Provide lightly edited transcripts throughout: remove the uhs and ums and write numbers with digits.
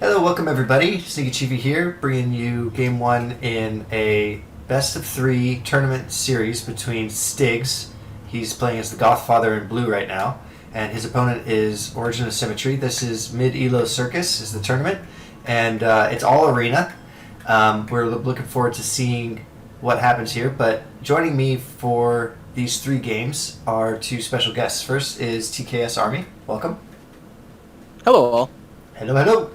Hello, welcome everybody. Stiigz here, bringing you game one in a best of three tournament series between Stiigz. He's playing as the TheGothFather in blue right now, and his opponent is Origin of Symmetry. This is mid Elo Circus is the tournament, and it's all arena. We're looking forward to seeing what happens here. But joining me for these three games are two special guests. First is Tksarmy. Welcome. Hello all. Hello, hello.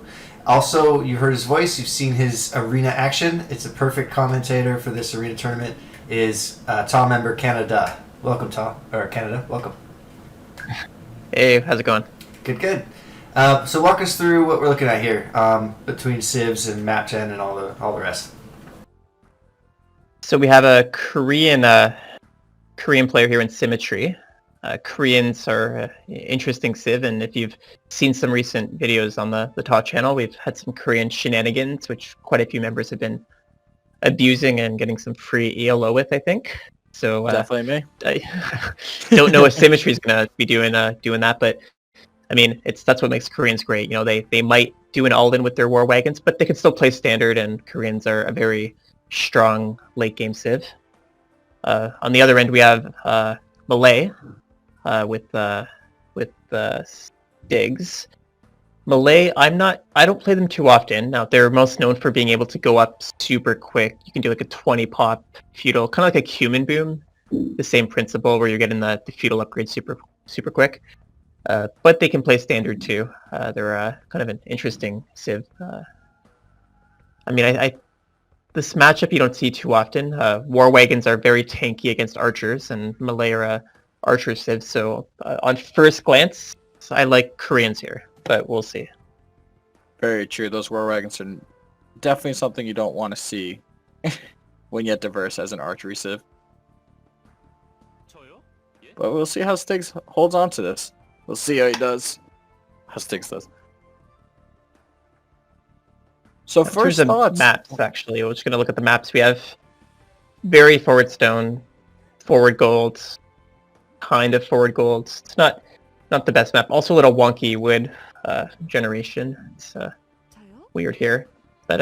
Also, you've heard his voice. You've seen his arena action. It's a perfect commentator for this arena tournament. Is TAW Member Kanaduh. Welcome, TAW or Canada. Welcome. Hey, how's it going? Good, good. So walk us through what we're looking at here between Civs and Map 10 and all the rest. So we have a Korean player here in Symmetry. Koreans are interesting Civ, and if you've seen some recent videos on the TAW channel, we've had some Korean shenanigans, which quite a few members have been abusing and getting some free ELO with, I think. So Definitely me. I don't know if Symmetry is gonna be doing that, but I mean, that's what makes Koreans great. You know, they might do an all-in with their war wagons, but they can still play standard, and Koreans are a very strong late game Civ. On the other end, we have Malay with Stiigz. Malay, I don't play them too often. Now, they're most known for being able to go up super quick. You can do like a 20 pop feudal, kind of like a human boom. The same principle where you're getting the feudal upgrade super quick. But they can play standard too. They're kind of an interesting Civ. I mean, this matchup you don't see too often. War wagons are very tanky against archers, and Malay are archer Civ. So on first glance, I like Koreans here, but we'll see. Very true. Those war wagons are definitely something you don't want to see when you get diverse as an archery civ. But we'll see how Stiigz holds on to this. We'll see how he does. How Stiigz does. So first Here's the thoughts. maps, actually. We're just going to look at the maps. We have very forward stone, forward gold, kind of forward gold. It's not the best map. Also a little wonky wood generation. It's weird here. But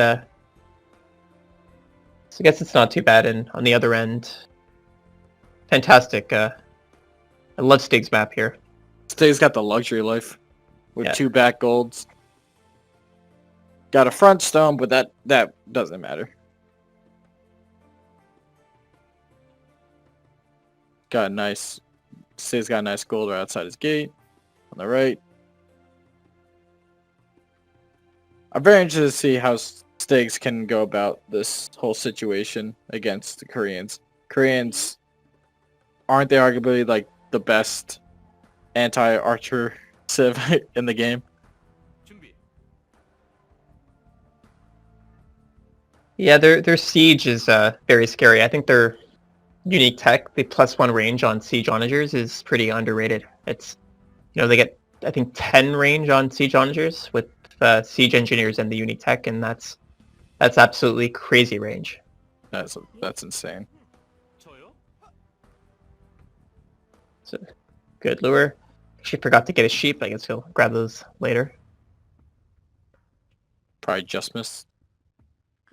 so I guess it's not too bad. And on the other end, fantastic. I love Stiigz map here. Stiigz got the luxury life with Yeah. 2 back golds. Got a front stone, but that doesn't matter. Stiigz got a nice gold right outside his gate on the right. I'm very interested to see how Stiigz can go about this whole situation against the Koreans. Koreans, aren't they arguably like the best anti-archer civ in the game? Yeah, their siege is very scary. I think their unique tech, the +1 range on siege onagers, is pretty underrated. It's, they get, I think, 10 range on siege onagers with siege engineers and the unique tech, and that's absolutely crazy range. That's insane. So good lure. She forgot to get a sheep. I guess he'll grab those later. Probably just missed.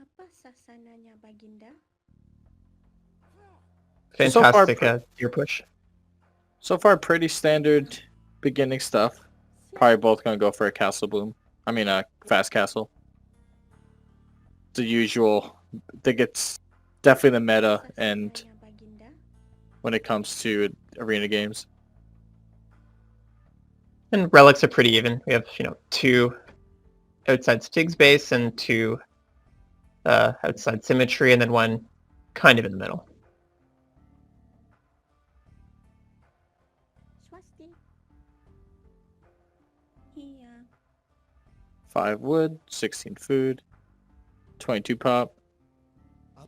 Apa sasananya Baginda? Fantastic deer push. So far, pretty standard beginning stuff. Probably both gonna go for a castle boom. I mean, a fast castle. The usual. I think it's definitely the meta, and Sasananya Baginda? when it comes to arena games, And relics are pretty even. We have, 2 outside Stiigz base and 2 outside Symmetry, and then 1 kind of in the middle. Swasti. Iya. 5 wood, 16 food, 22 pop.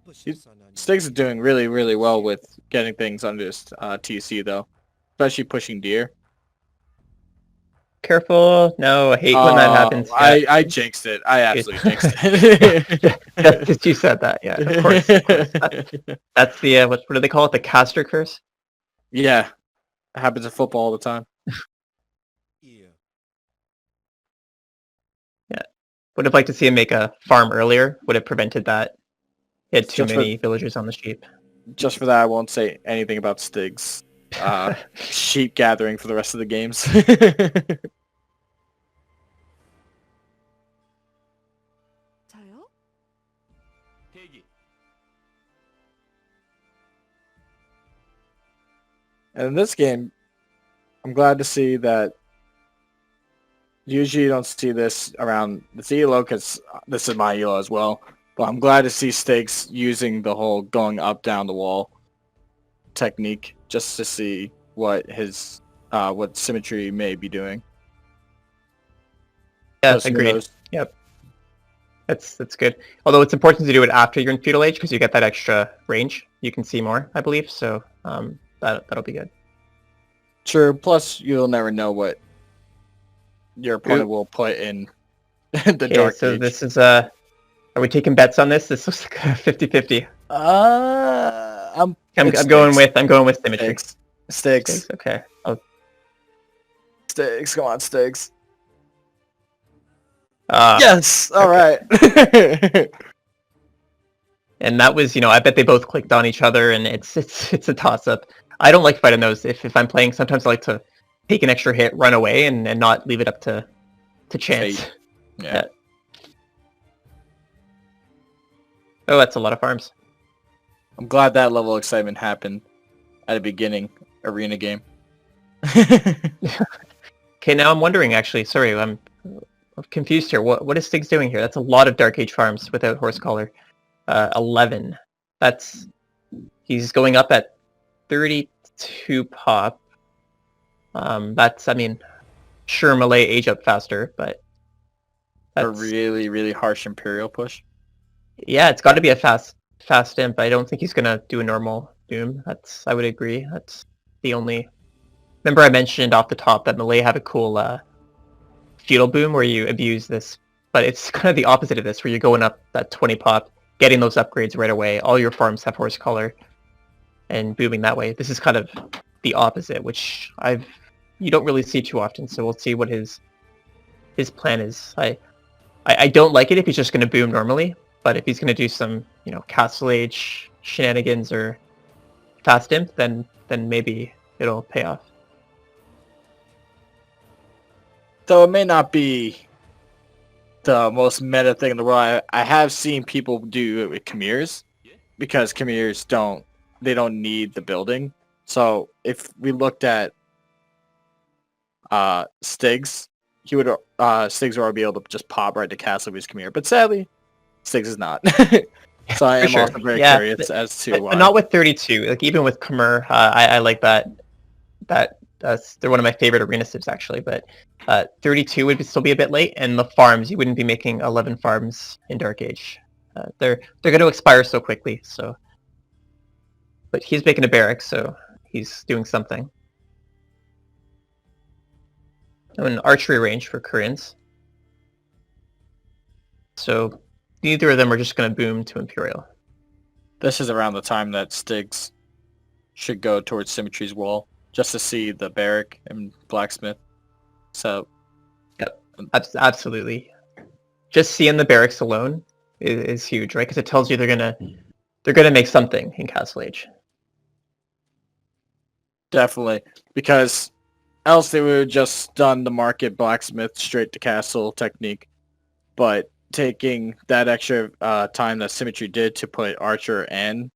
Stiigz is doing really, really well with getting things under his TC though, especially pushing deer. Careful. No, I hate when that happens. Yeah. I jinxed it. I absolutely jinxed it. That's because you said that. Yeah, of course. That's the, what do they call it? The caster curse? Yeah, it happens in football all the time. Yeah. Would have liked to see him make a farm earlier. Would have prevented that. He had too Just many villagers on the sheep. Just for that, I won't say anything about Stiigz. Sheep gathering for the rest of the games. And in this game, I'm glad to see that usually you don't see this around this Elo, because this is my Elo as well. But I'm glad to see Stiigz using the whole going up down the wall technique just to see what his what Symmetry may be doing. Yeah, Plus, who agreed. knows? Yep. That's good. Although it's important to do it after you're in feudal age because you get that extra range. You can see more, I believe. So that'll be good. True. Plus, you'll never know what your opponent will put in the dark so age. this is are we taking bets on this? This looks like a 50-50. I'm going with Symmetry. Stiigz. Okay. Stiigz. Come on, Stiigz. Uh, Yes. All right. And that was, I bet they both clicked on each other, and it's a toss up. I don't like fighting those. If I'm playing, sometimes I like to take an extra hit, run away, and not leave it up to chance. Fate. Yeah. Oh, that's a lot of farms. I'm glad that level of excitement happened at the beginning arena game. Okay, now I'm wondering, actually, sorry, I'm confused here. What is Stiigz doing here? That's a lot of Dark Age farms without Horse Collar. 11. He's going up at 32 pop. Sure, Malay age up faster, but A really, really harsh Imperial push. Yeah, it's got to be a fast imp. I don't think he's gonna do a normal Doom. I would agree. That's the only. Remember, I mentioned off the top that Malay have a cool feudal boom where you abuse this, but it's kind of the opposite of this, where you're going up that 20 pop, getting those upgrades right away. All your farms have Horse Collar, and booming that way. This is kind of the opposite, which you don't really see too often. So we'll see what his plan is. I don't like it if he's just going to boom normally, but if he's going to do some Castle Age shenanigans or fast imp, then maybe it'll pay off. Though it may not be the most meta thing in the world, I have seen people do it with Khmers, because Khmers don't need the building. So if we looked at Stiigz, Stiigz would be able to just pop right to Castle with his Khmer, but sadly, Stiigz is not. So I am also very curious as to why. But not with 32. Like even with Khmer, I like that. They're one of my favorite arena civs actually. But 32 would still be a bit late, and the farms, you wouldn't be making 11 farms in Dark Age. They're going to expire so quickly. So, but he's making a barrack, so he's doing something. An archery range for Koreans. So neither of them are just going to boom to Imperial. This is around the time that Stiigz should go towards Symmetry's wall, just to see the barrack and blacksmith. So, yep, absolutely. Just seeing the barracks alone is huge, right? Because it tells you they're gonna make something in Castle Age. Definitely, because else they would have just done the market blacksmith straight to castle technique. But taking that extra time that Symmetry did to put Archer and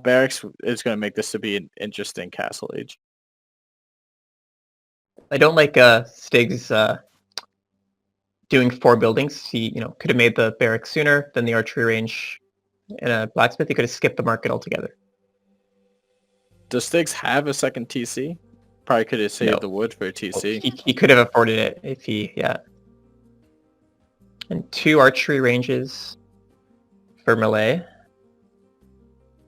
barracks is going to make this to be an interesting Castle Age. I don't like Stiigz doing 4 buildings. He could have made the barracks sooner than the archery range and a blacksmith. He could have skipped the market altogether. Does Stiigz have a second TC? Probably could have saved the wood for a TC. Well, he could have afforded it if And 2 archery ranges for Malay.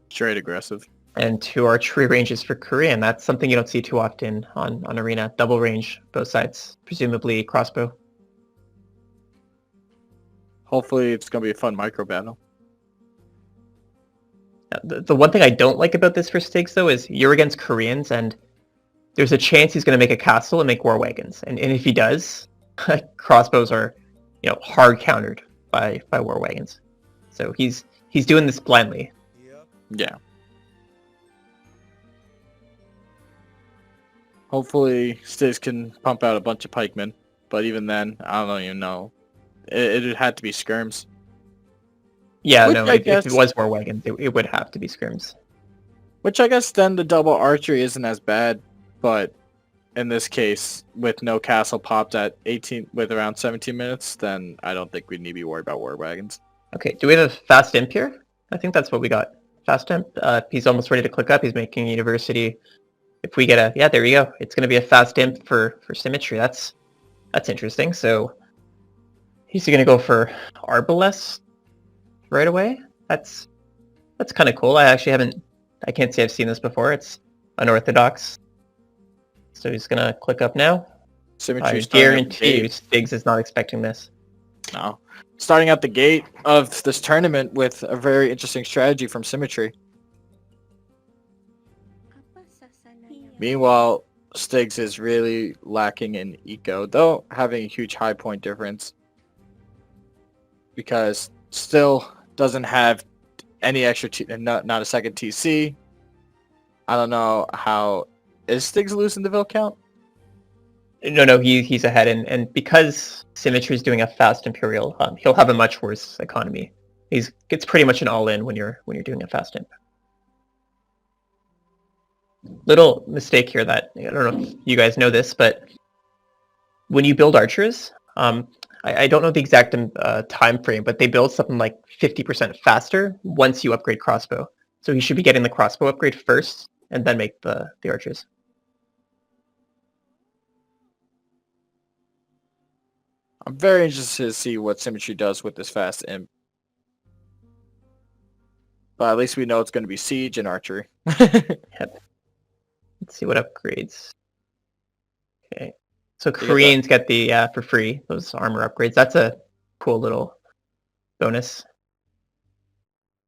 Straight aggressive. And 2 archery ranges for Korean. That's something you don't see too often on Arena. Double range, both sides. Presumably crossbow. Hopefully it's going to be a fun micro battle. The one thing I don't like about this for Stiigz, though, is you're against Koreans, and there's a chance he's going to make a castle and make war wagons. And if he does, crossbows are hard countered by war wagons. So he's doing this blindly. Yeah. Hopefully, Stiigz can pump out a bunch of pikemen, but even then, I don't even know. It had to be skirms. Yeah, Which no, I if it guess- was war wagons, it would have to be scrims. Which I guess then the double archery isn't as bad, but in this case, with no castle popped at 18 with around 17 minutes, then I don't think we need to be worried about war wagons. Okay, do we have a fast imp here? I think that's what we got. Fast imp. He's almost ready to click up. He's making university. If we get a, yeah, there you go. It's going to be a fast imp for symmetry. That's interesting. So he's going to go for Arbalest right away. That's kind of cool. I can't say I've seen this before. It's unorthodox. So he's going to click up now. Symmetry I starting at the guarantee you gate. Stiigz is not expecting this. No. Starting at the gate of this tournament with a very interesting strategy from Symmetry. Apa sasananya? Meanwhile, Stiigz is really lacking in eco, though having a huge high point difference. Because still doesn't have any extra, not a second TC. I don't know how, is Stiigz losing the Vil count? No, he's ahead, and because Symmetry is doing a fast Imperial, he'll have a much worse economy. It's pretty much an all-in when you're doing a fast imp. Little mistake here that I don't know if you guys know this, but when you build archers, I don't know the exact time frame, but they build something like 50% faster once you upgrade crossbow. So you should be getting the crossbow upgrade first, and then make the archers. I'm very interested to see what Symmetry does with this fast imp. But at least we know it's going to be Siege and Archery. Yep. Let's see what upgrades. Okay. So Koreans get the, for free, those armor upgrades. That's a cool little bonus.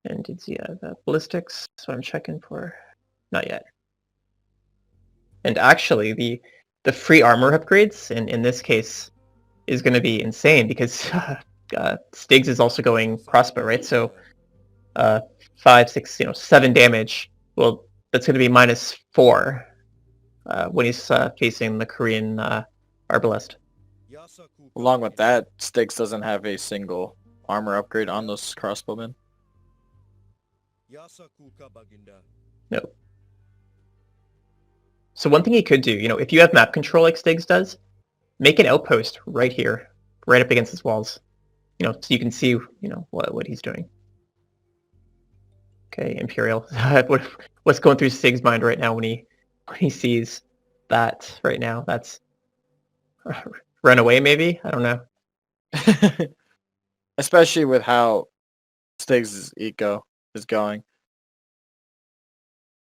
And did you have ballistics? So I'm checking for. Not yet. And actually, the free armor upgrades, in this case, is going to be insane because Stiigz is also going crossbow, right? So 5, 6, 7 damage. Well, that's going to be -4 when he's facing the Korean Arbalest. Along with that, Stiigz doesn't have a single armor upgrade on those crossbowmen. No. So one thing he could do, if you have map control like Stiigz does, make an outpost right here, right up against his walls. So you can see, what he's doing. Okay, Imperial. What's going through Stiigz's mind right now when he sees that right now? That's run away, maybe? I don't know. Especially with how Stiigz's eco is going.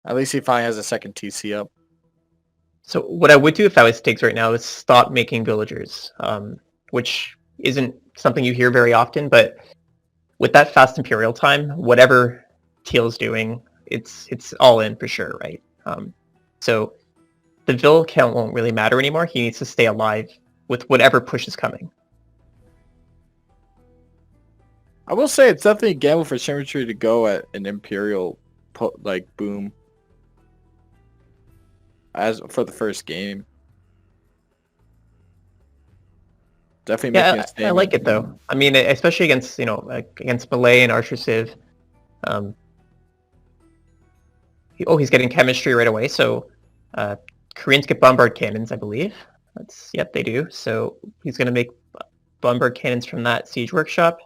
At least he finally has a second TC up. So what I would do if I was Stiigz right now is stop making villagers, which isn't something you hear very often, but with that fast Imperial time, whatever Teal's doing, it's all in for sure, right? So the Vil count won't really matter anymore. He needs to stay alive with whatever push is coming. I will say it's definitely a gamble for Symmetry to go at an Imperial boom as for the first game. Definitely making a statement. I like it though. I mean, especially against against Malay and Archer Civ. He's getting chemistry right away. So Koreans get bombard cannons, I believe. Yep, they do. So he's going to make bombard cannons from that siege workshop,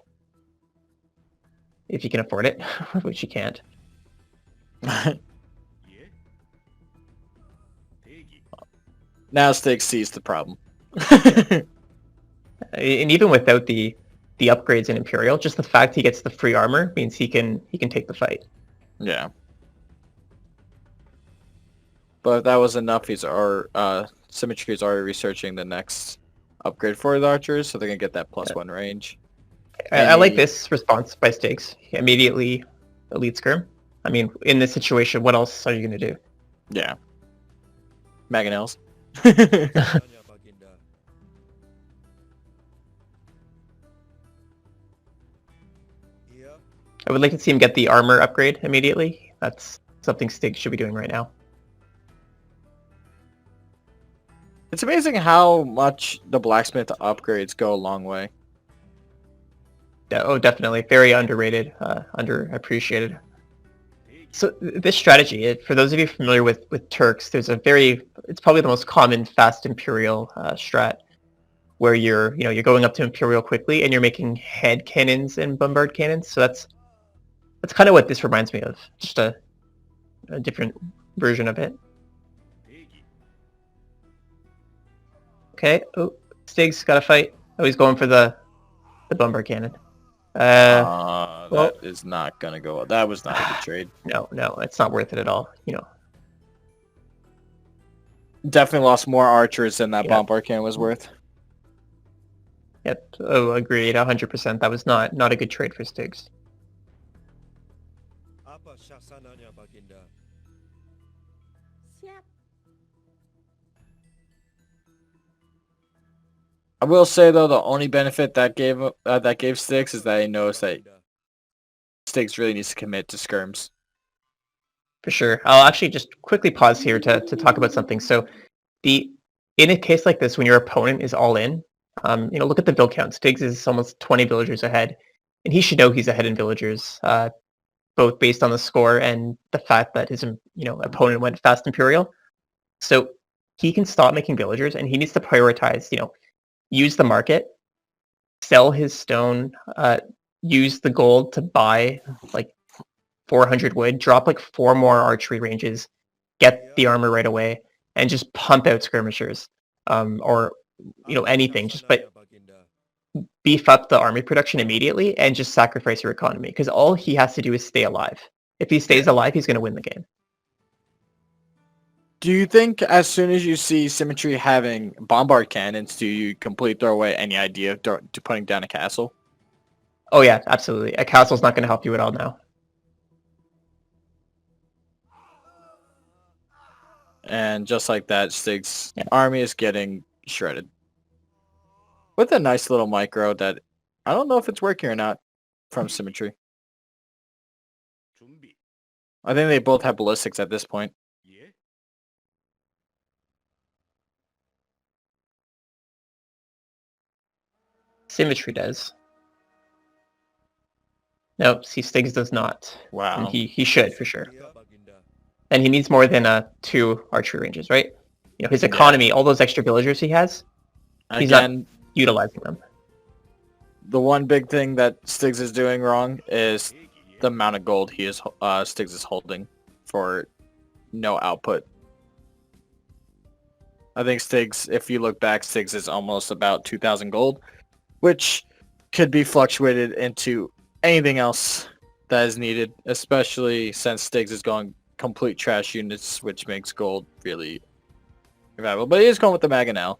if you can afford it, which you can't. Now Stiigz sees the problem. And even without the upgrades in Imperial, just the fact he gets the free armor means he can take the fight. Yeah. But if that was enough, Symmetry is already researching the next upgrade for the archers, so they're gonna get that +1 range. I like this response by Stiigz. Immediately elite skirm. I mean, in this situation, what else are you gonna do? Yeah. I would like to see him get the armor upgrade immediately. That's something Stiigz should be doing right now. It's amazing how much the blacksmith upgrades go a long way. Oh, definitely. Very underrated, underappreciated. So this strategy, for those of you familiar with Turks, it's probably the most common fast Imperial strat, where you're going up to Imperial quickly and you're making head cannons and bombard cannons. So that's kind of what this reminds me of, just a different version of it. Okay, oh, Stiigz got a fight. Oh, he's going for the bombard cannon. That is not gonna go. That was not a good trade. No, it's not worth it at all. Definitely lost more archers than that bombard cannon was worth. Yep. Oh, agreed. 100%. That was not a good trade for Stiigz. Siap. I will say though, the only benefit that gave Stiigz is that he knows that Stiigz really needs to commit to skirms. For sure. I'll actually just quickly pause here to talk about something. So, in a case like this, when your opponent is all in, look at the vill count. Stiigz is almost 20 villagers ahead, and he should know he's ahead in villagers, both based on the score and the fact that his opponent went fast Imperial. So he can stop making villagers, and he needs to prioritize. Use the market, sell his stone, use the gold to buy like 400 wood, drop like 4 more archery ranges, get the armor right away, and just pump out skirmishers, or anything. But beef up the army production immediately and just sacrifice your economy, because all he has to do is stay alive. If he stays alive, he's going to win the game. Do you think as soon as you see Symmetry having bombard cannons, do you completely throw away any idea of putting down a castle? Oh yeah, absolutely. A castle's not going to help you at all now. And just like that, Stiig's army is getting shredded. With a nice little micro that I don't know if it's working or not from Symmetry. I think they both have ballistics at this point. Symmetry does. No, see, Stiigz does not. Wow. And he should, for sure. And he needs more than 2 archery ranges, right? His economy, all those extra villagers he has, he's not utilizing them. The one big thing that Stiigz is doing wrong is the amount of gold Stiigz is holding for no output. I think Stiigz, if you look back, Stiigz is almost about 2,000 gold, which could be fluctuated into anything else that is needed, especially since Stiigz is going complete trash units, which makes gold really valuable. But he is going with the Mangonel,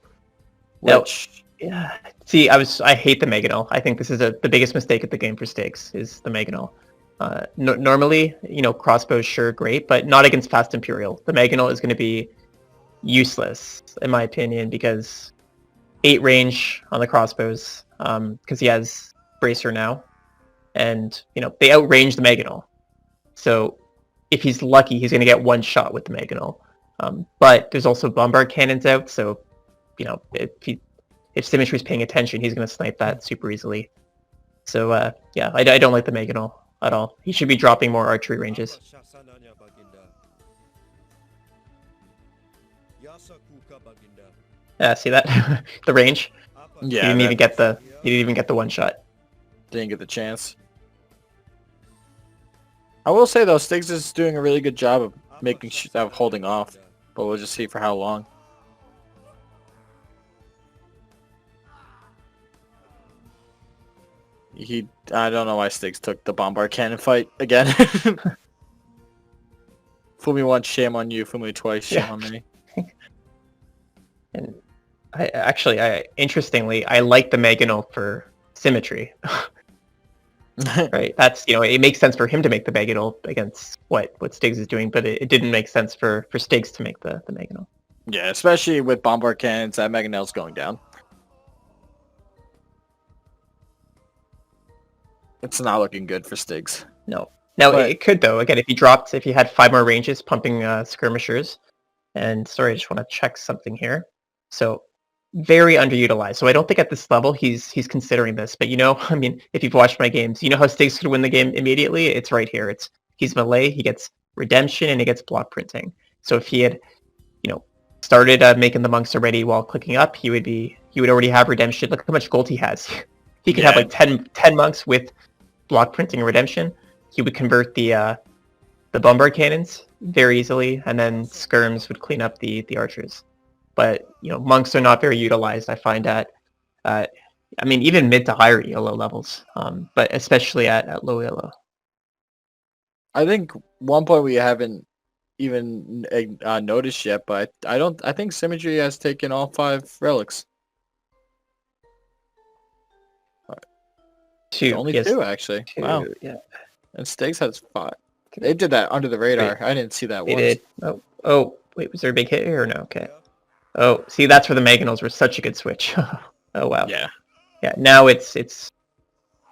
which... Yeah. See, I hate the Mangonel. I think this is the biggest mistake of the game for Stiigz, is the Mangonel. Normally, crossbows, sure, great, but not against fast Imperial. The Mangonel is going to be useless, in my opinion, because 8 range on the crossbows, because he has Bracer now, and they outrange the Mangonel. So if he's lucky, he's going to get 1 shot with the Mangonel. But there's also bombard cannons out, so if Symmetry's paying attention, he's going to snipe that super easily. So I don't like the Mangonel at all. He should be dropping more archery ranges. See that? The range. Yeah, he didn't even get the 1 shot. Didn't get the chance. I will say though, Stiigz is doing a really good job of holding off, but we'll just see for how long. I don't know why Stiigz took the bombard cannon fight again. Fool me once, shame on you. Fool me twice, shame on me. And interestingly, I like the Mangonel for Symmetry. Right? That's it makes sense for him to make the Mangonel against what Stiigz is doing, but it didn't make sense for Stiigz to make the Mangonel. Yeah, especially with bombard cannons, that Mangonel's going down. It's not looking good for Stiigz. No. Now But- it could though. Again, if you had 5 more ranges pumping skirmishers, and sorry, I just want to check something here. So very underutilized. So I don't think at this level he's considering this. But I mean, if you've watched my games, you know how Stiigz could win the game immediately. It's right here. He's melee. He gets redemption and he gets block printing. So if he had, started making the monks already while clicking up, he would already have redemption. Look how much gold he has. He could have like 10 monks with block printing and redemption. He would convert the bombard cannons very easily, and then skirms would clean up the archers. But monks are not very utilized. I find at I mean even mid to higher ELO levels, but especially at low ELO. I think one point we haven't even noticed yet, but I think Symmetry has taken all 5 relics. Two, Only yes, 2 actually. two, Wow. yeah, And Stiigz has 5. They did that under the radar. I didn't see that they once. did. Oh, wait, was there a big hit here or no? Okay. Oh, see, that's where the Mangonels were such a good switch. Oh wow. Yeah. Yeah. Now it's there's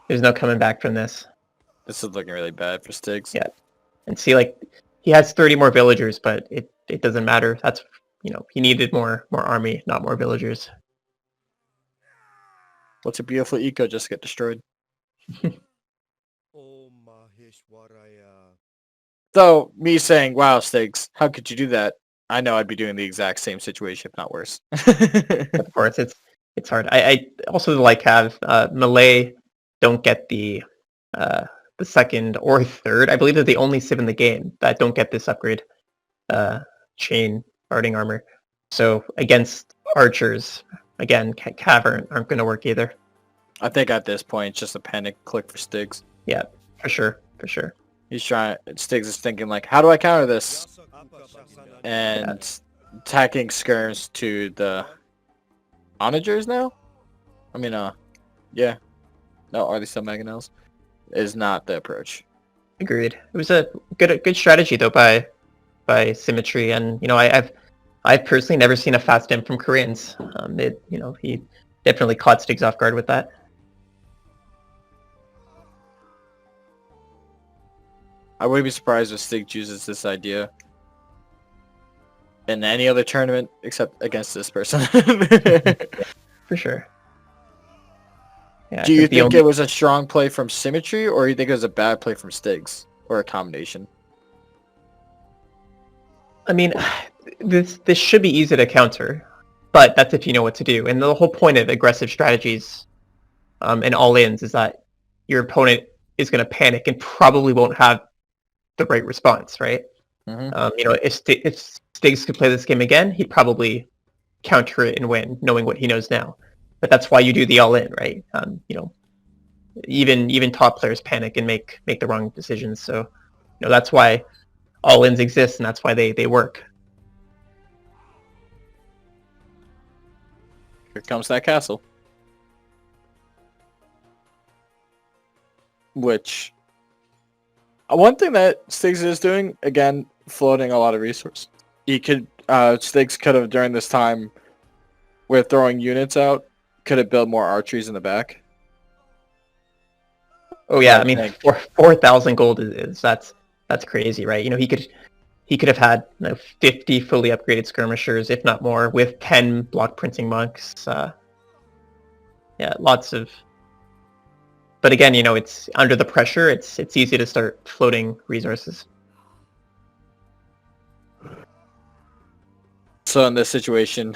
no coming back from this. This is looking really bad for Stiigz. Yeah. And see, like, he has 30 more villagers, but it doesn't matter. That's he needed more army, not more villagers. What's a beautiful eco just get destroyed? So me saying, "Wow, Stiigz, how could you do that?" I know I'd be doing the exact same situation, if not worse. Of course, it's hard. I also like have melee don't get the second or third. I believe they're the only civ in the game that don't get this upgrade, chain guarding armor. So against archers, again, cav aren't going to work either. I think at this point, it's just a panic click for Stiigz. Yeah, for sure. Stiigz is thinking like, how do I counter this? And attacking skirms to the onagers now? I mean, yeah. No, are they still Mangonels? Is not the approach. Agreed. It was a good strategy though by Symmetry, and I've personally never seen a fast imp from Koreans. He definitely caught Stiigz off guard with that. I wouldn't be surprised if Stiigz uses this idea in any other tournament except against this person. For sure. Yeah, Do you think it was a strong play from Symmetry, or you think it was a bad play from Stiigz, or a combination? I mean, this should be easy to counter, but that's if you know what to do. And the whole point of aggressive strategies and all-ins is that your opponent is going to panic and probably won't have the right response, right? Mm-hmm. If Stiigz could play this game again, he'd probably counter it and win, knowing what he knows now. But that's why you do the all-in, right? Even top players panic and make the wrong decisions. So, that's why all-ins exist, and that's why they work. Here comes that castle. Which, one thing that Stiigz is doing, again, floating a lot of resources. Stiigz could have, during this time, with throwing units out, could have built more archeries in the back. Oh yeah, I mean, 4,000 gold is that's crazy, right? He could have had 50 fully upgraded skirmishers, if not more, with 10 block printing monks. Yeah, lots of. But again, it's under the pressure. It's easy to start floating resources. So in this situation,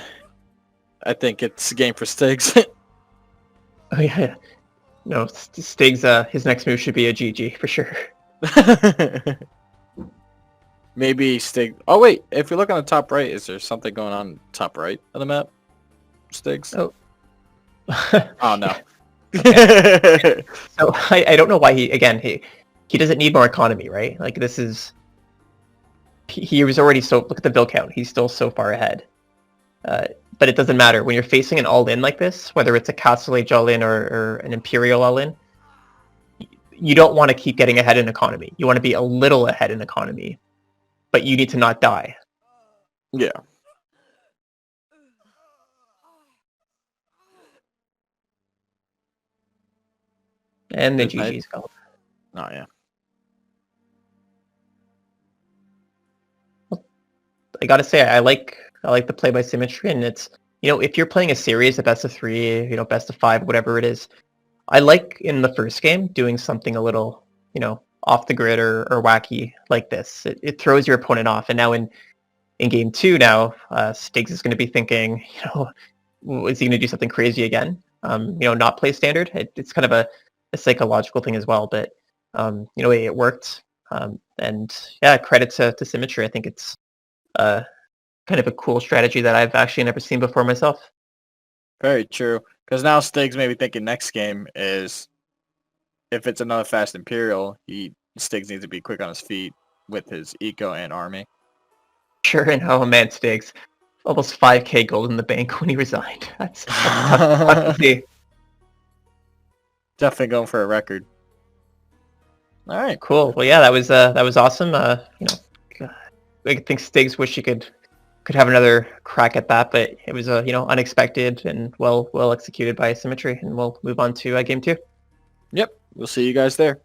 I think it's a game for Stiigz. Oh yeah, no, Stiigz. His next move should be a GG for sure. Maybe Stiigz. Oh wait, if you look on the top right, is there something going on top right of the map? Stiigz. Oh. Oh no. So I don't know why he doesn't need more economy, right? Like this is he was already look at the bill count. He's still so far ahead. But it doesn't matter when you're facing an all-in like this, whether it's a Castle Age all-in or an Imperial all-in. You don't want to keep getting ahead in economy. You want to be a little ahead in economy, but you need to not die. Yeah. And the Good night. GG's called. Oh yeah. I gotta say I like the play by symmetry, and it's if you're playing a series, a best of 3, best of 5, whatever it is, I like in the first game doing something a little off the grid or wacky like this. It throws your opponent off, and now in game 2 now, Stiigz is going to be thinking, is he going to do something crazy again? Not play standard. It's kind of a psychological thing as well, but it worked. And yeah, credit to Symmetry. I think it's kind of a cool strategy that I've actually never seen before myself. Very true. Because now Stiigz may be thinking next game is if it's another Fast Imperial, Stiigz needs to be quick on his feet with his eco and army. Sure, and oh man, Stiigz, almost 5k gold in the bank when he resigned. That's tough to see. Definitely going for a record. All right, Cool. Well, yeah, that was awesome. I think Stiigz wish he could have another crack at that, but it was unexpected and well executed by Symmetry, and we'll move on to game 2. Yep, we'll see you guys there.